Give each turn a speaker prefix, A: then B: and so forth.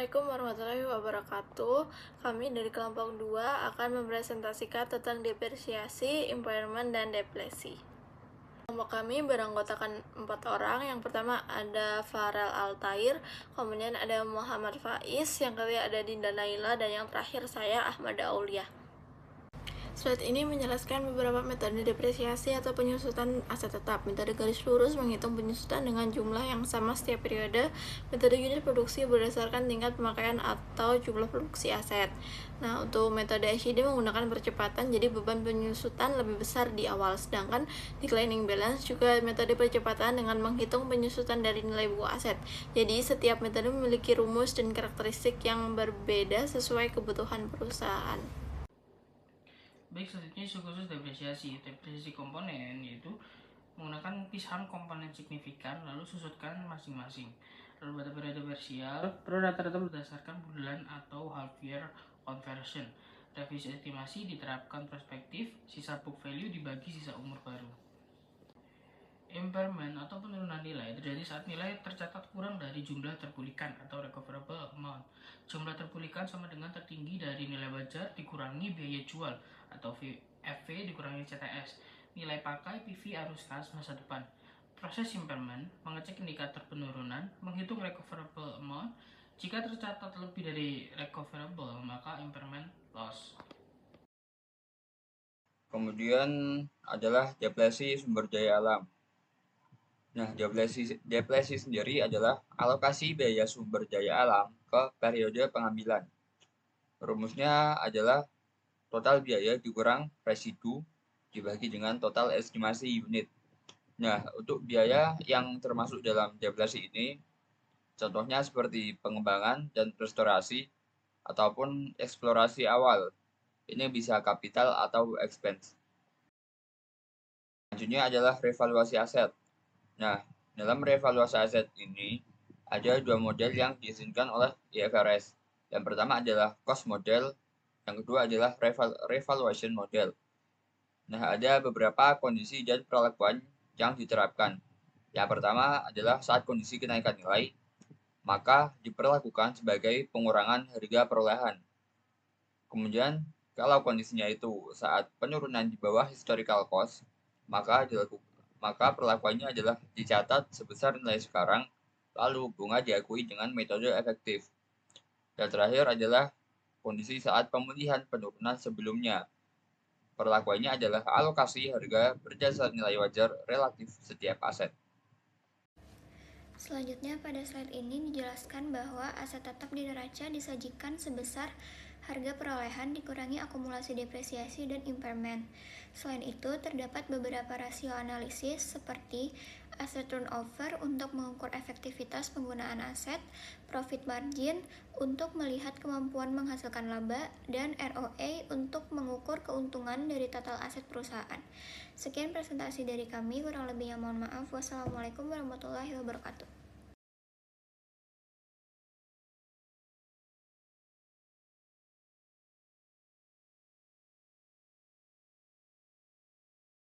A: Assalamualaikum warahmatullahi wabarakatuh. Kami dari kelompok 2 akan mempresentasikan tentang depresiasi, impairment, dan depresi. Kelompok kami beranggotakan 4 orang. Yang pertama ada Farel Altair, kemudian ada Muhammad Faiz, yang kedua ada Dinda Naila, dan yang terakhir saya Ahmad Aulia. Slide ini menjelaskan beberapa metode depresiasi atau penyusutan aset tetap. Metode garis lurus menghitung penyusutan dengan jumlah yang sama setiap periode. Metode unit produksi berdasarkan tingkat pemakaian atau jumlah produksi aset. Nah, untuk metode SID menggunakan percepatan, jadi beban penyusutan lebih besar di awal. Sedangkan declining balance juga metode percepatan dengan menghitung penyusutan dari nilai buku aset. Jadi, setiap metode memiliki rumus dan karakteristik yang berbeda sesuai kebutuhan perusahaan.
B: Baik, selanjutnya isu khusus depresiasi. Depresiasi komponen yaitu menggunakan pisahan komponen signifikan lalu susutkan masing-masing. Lalu pada periode parsial, pro rata-rata berdasarkan bulan atau half year conversion. Revisi estimasi diterapkan perspektif, sisa book value dibagi sisa umur baru. Impairment atau penurunan nilai terjadi saat nilai tercatat kurang dari jumlah terpulihkan atau recoverable amount. Jumlah terpulihkan sama dengan tertinggi dari nilai wajar dikurangi biaya jual atau FV dikurangi CTS. Nilai pakai PV arus kas masa depan. Proses impairment mengecek indikator penurunan, menghitung recoverable amount. Jika tercatat lebih dari recoverable, maka impairment loss.
C: Kemudian adalah depresi sumber daya alam. Nah, depresi sendiri adalah alokasi biaya sumber daya alam ke periode pengambilan. Rumusnya adalah total biaya dikurang residu dibagi dengan total estimasi unit. Nah, untuk biaya yang termasuk dalam depresi ini, contohnya seperti pengembangan dan restorasi ataupun eksplorasi awal. Ini bisa kapital atau expense. Selanjutnya adalah revaluasi aset. Nah, dalam revaluasi aset ini ada dua model yang diizinkan oleh IFRS. Yang pertama adalah cost model, yang kedua adalah revaluation model. Nah, ada beberapa kondisi dan perlakuan yang diterapkan. Yang pertama adalah saat kondisi kenaikan nilai, maka diperlakukan sebagai pengurangan harga perolehan. Kemudian, kalau kondisinya itu saat penurunan di bawah historical cost, maka perlakuannya adalah dicatat sebesar nilai sekarang, lalu bunga diakui dengan metode efektif. Dan terakhir adalah kondisi saat pemulihan penurunan sebelumnya. Perlakuannya adalah alokasi harga berdasar nilai wajar relatif setiap aset.
D: Selanjutnya pada slide ini dijelaskan bahwa aset tetap di neraca disajikan sebesar harga perolehan dikurangi akumulasi depresiasi dan impairment. Selain itu, terdapat beberapa rasio analisis seperti asset turnover untuk mengukur efektivitas penggunaan aset, profit margin untuk melihat kemampuan menghasilkan laba, dan ROA untuk mengukur keuntungan dari total aset perusahaan. Sekian presentasi dari kami, kurang lebihnya mohon maaf. Wassalamualaikum warahmatullahi wabarakatuh.